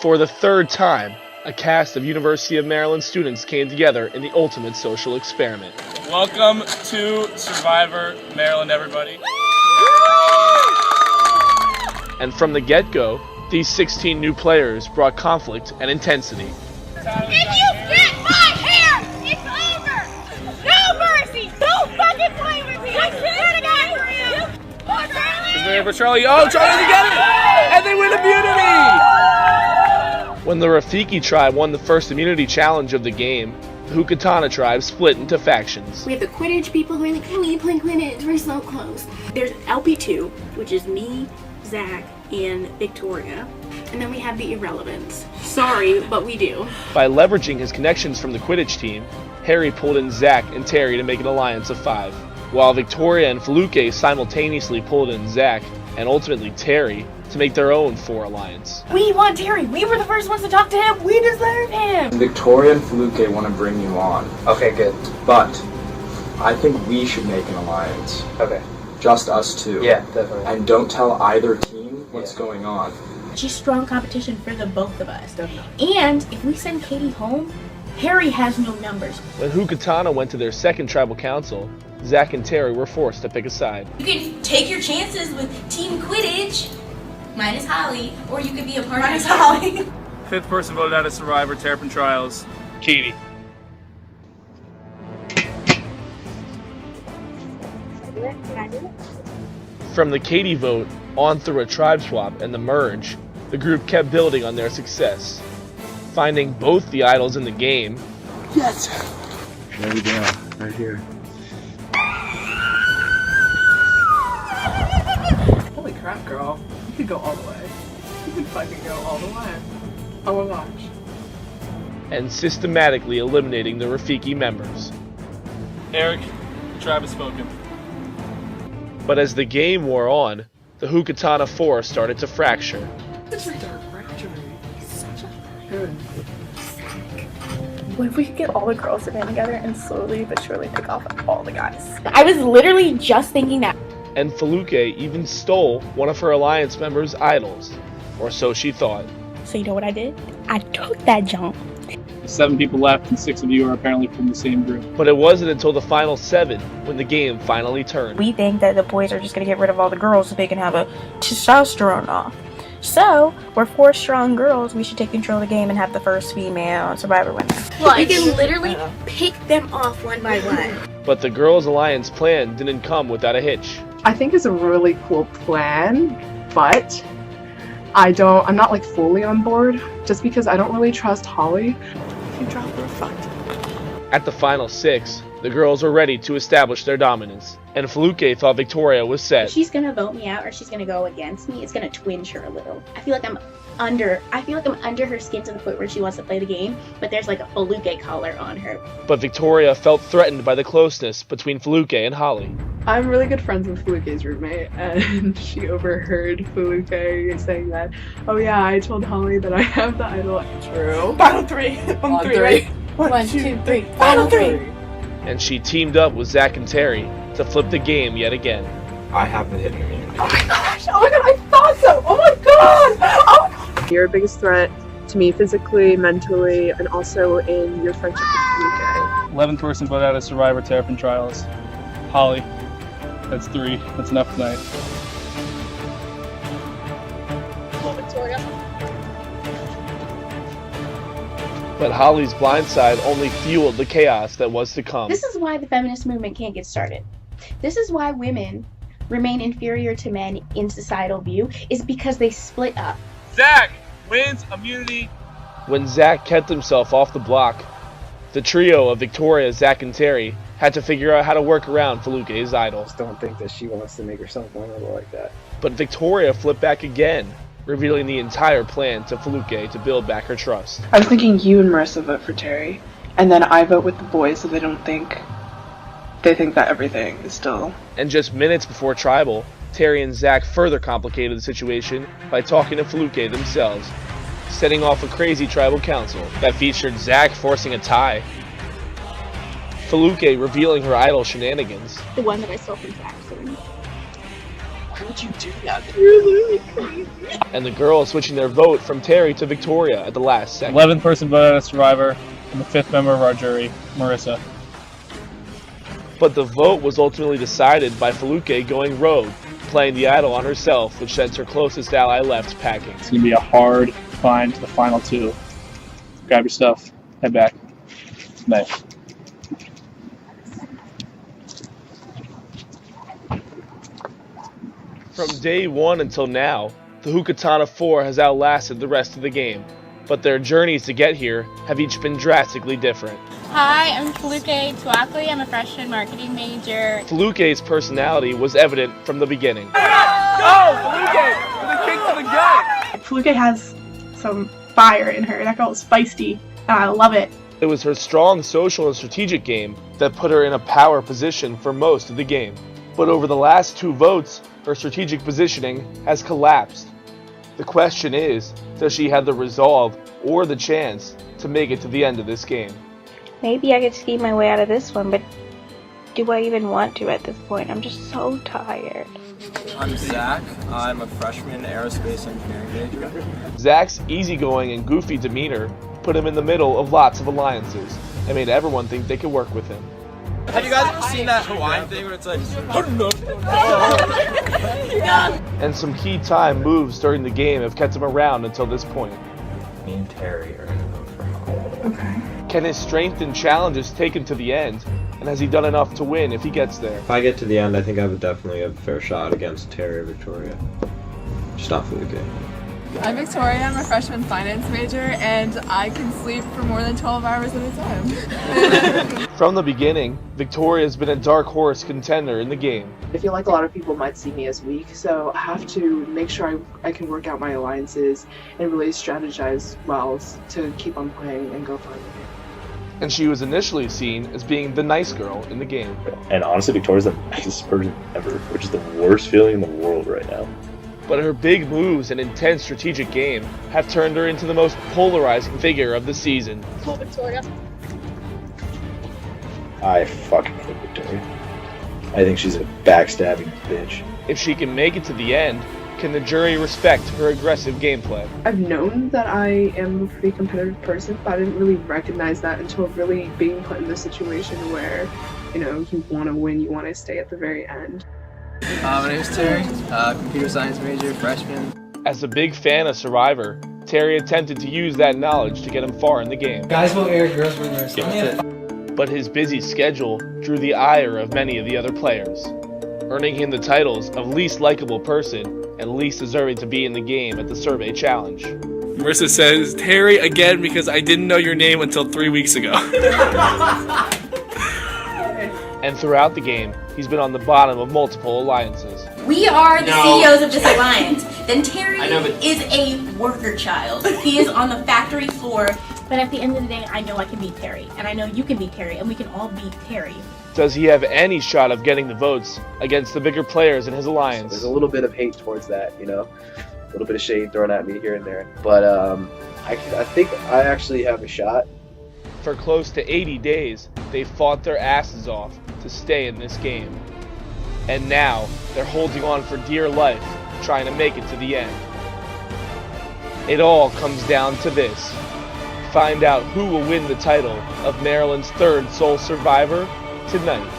For the third time, a cast of University of Maryland students came together in the ultimate social experiment. Welcome to Survivor Maryland, everybody. And from the get-go, these 16 new players brought conflict and intensity. If you get my hair, it's over! No mercy! Don't fucking play with me! I swear to God for you! Oh, Charlie! For Charlie. Oh, Charlie to get it! And they win immunity! When the Rafiki tribe won the first immunity challenge of the game, the Hookatana tribe split into factions. We have the Quidditch people who are like, we play Quidditch, we're so close. There's LP2, which is me, Zach, and Victoria. And then we have the Irrelevants. Sorry, but we do. By leveraging his connections from the Quidditch team, Harry pulled in Zach and Terry to make an alliance of 5, while Victoria and Feluke simultaneously pulled in Zach and ultimately Terry to make their own 4 alliance. We want Terry. We were the first ones to talk to him. We deserve him. Victoria and Feluke want to bring you on. Okay, good. But I think we should make an alliance. Okay. Just us two. Yeah, definitely. And don't tell either team what's going on. She's strong competition for the both of us. And if we send Katie home, Harry has no numbers. When Hookatana went to their second tribal council, Zach and Terry were forced to pick a side. You can take your chances with Team Quidditch, minus Holly, or you could be a part Minus of Holly. 5th person voted out of Survivor Terrapin Trials. Katie. From the Katie vote on through a tribe swap and the merge, the group kept building on their success, finding both the idols in the game. Yes! There we go, right here. Holy crap, girl. You could go all the way. You could fucking go all the way. Oh my gosh. And systematically eliminating the Rafiki members. Eric, the tribe has spoken. But as the game wore on, the Hookatana Force started to fracture. It's a dark fracture. He's such a good. What if we could get all the girls to band together and slowly but surely pick off all the guys? I was literally just thinking that. And Feluke even stole one of her alliance members' idols, or so she thought. So you know what I did? I took that jump. 7 people left, and 6 of you are apparently from the same group. But it wasn't until the final 7 when the game finally turned. We think that the boys are just going to get rid of all the girls so they can have a testosterone off. So, we're 4 strong girls, we should take control of the game and have the first female Survivor winner. We can literally pick them off one by one. But the girls' alliance plan didn't come without a hitch. I think it's a really cool plan, but I'm not like fully on board just because I don't really trust Holly. If you drop her, fucked. At the final 6, the girls were ready to establish their dominance, and Feluke thought Victoria was set. If she's gonna vote me out or she's gonna go against me, it's gonna twinge her a little. I feel like I'm under her skin to the point where she wants to play the game, but there's like a Feluke collar on her. But Victoria felt threatened by the closeness between Feluke and Holly. I'm really good friends with Feluke's roommate, and she overheard Feluke saying that, oh yeah, I told Holly that I have the idol. True. Final 3. On 3, right? 1, 2, 3. Final 3. And she teamed up with Zach and Terry to flip the game yet again. I have the hidden immunity. Oh my gosh, I thought so! Oh my god! Oh my god! You're a biggest threat to me physically, mentally, and also in your friendship with Feluke. 11th person voted out of Survivor Terrapin Trials. Holly. That's 3. That's enough tonight. But Holly's blindside only fueled the chaos that was to come. This is why the feminist movement can't get started. This is why women remain inferior to men in societal view, is because they split up. Zach wins immunity. When Zach kept himself off the block, the trio of Victoria, Zach, and Terry had to figure out how to work around Feluke's idol. Just don't think that she wants to make herself vulnerable like that. But Victoria flipped back again, revealing the entire plan to Feluke to build back her trust. I was thinking you and Marissa vote for Terry, and then I vote with the boys so they think that everything is still... And just minutes before Tribal, Terry and Zach further complicated the situation by talking to Feluke themselves, setting off a crazy tribal council that featured Zach forcing a tie, Feluke revealing her idol shenanigans, The one that I stole from Zach. Why would you do that? You're literally crazy. And the girls switching their vote from Terry to Victoria at the last second. 11th person voted as survivor, and the 5th member of our jury, Marissa. But the vote was ultimately decided by Fluke going rogue, playing the idol on herself, which sends her closest ally left packing. It's going to be a hard climb to the final 2. Grab your stuff, head back. Nice. From day 1 until now, the Hukatana 4 has outlasted the rest of the game, but their journeys to get here have each been drastically different. Hi, I'm Fluke Tuakli. I'm a freshman marketing major. Fluke's personality was evident from the beginning. Fluke has some fire in her. That girl is feisty, and I love it. It was her strong social and strategic game that put her in a power position for most of the game. But over the last 2 votes, her strategic positioning has collapsed. The question is, does she have the resolve or the chance to make it to the end of this game? Maybe I could scheme my way out of this one, but do I even want to at this point? I'm just so tired. I'm Zach. I'm a freshman aerospace engineering major. Zach's easygoing and goofy demeanor put him in the middle of lots of alliances and made everyone think they could work with him. Have you guys ever seen that Hawaiian thing where it's like, And some key time moves during the game have kept him around until this point. Me and Terry are gonna vote for Holly. Okay. Can his strength and challenges take him to the end? And has he done enough to win if he gets there? If I get to the end, I think I would definitely have a fair shot against Terry or Victoria. Just not Fluke. I'm Victoria, I'm a freshman finance major, and I can sleep for more than 12 hours at a time. From the beginning, Victoria has been a dark horse contender in the game. I feel like a lot of people might see me as weak, so I have to make sure I can work out my alliances and really strategize well to keep on playing and go far. And she was initially seen as being the nice girl in the game. And honestly, Victoria's the nicest person ever, which is the worst feeling in the world right now. But her big moves and intense strategic game have turned her into the most polarizing figure of the season. Cool, Victoria. I fucking hate Victoria. I think she's a backstabbing bitch. If she can make it to the end, can the jury respect her aggressive gameplay? I've known that I am a pretty competitive person, but I didn't really recognize that until really being put in this situation where, you want to win, you want to stay at the very end. my name's Terry, computer science major, freshman. As a big fan of Survivor, Terry attempted to use that knowledge to get him far in the game. Guys vote air, girls vote nurse. But his busy schedule drew the ire of many of the other players, earning him the titles of least likable person and least deserving to be in the game at the survey challenge. Marissa says, Terry again because I didn't know your name until 3 weeks ago. And throughout the game, he's been on the bottom of multiple alliances. We are the CEOs of this alliance. Then Terry is a worker child. He is on the factory floor. But at the end of the day, I know I can beat Terry. And I know you can beat Terry. And we can all beat Terry. Does he have any shot of getting the votes against the bigger players in his alliance? There's a little bit of hate towards that, a little bit of shade thrown at me here and there. But I think I actually have a shot. For close to 80 days, they fought their asses off to stay in this game. And now, they're holding on for dear life, trying to make it to the end. It all comes down to this. Find out who will win the title of Maryland's third sole survivor tonight.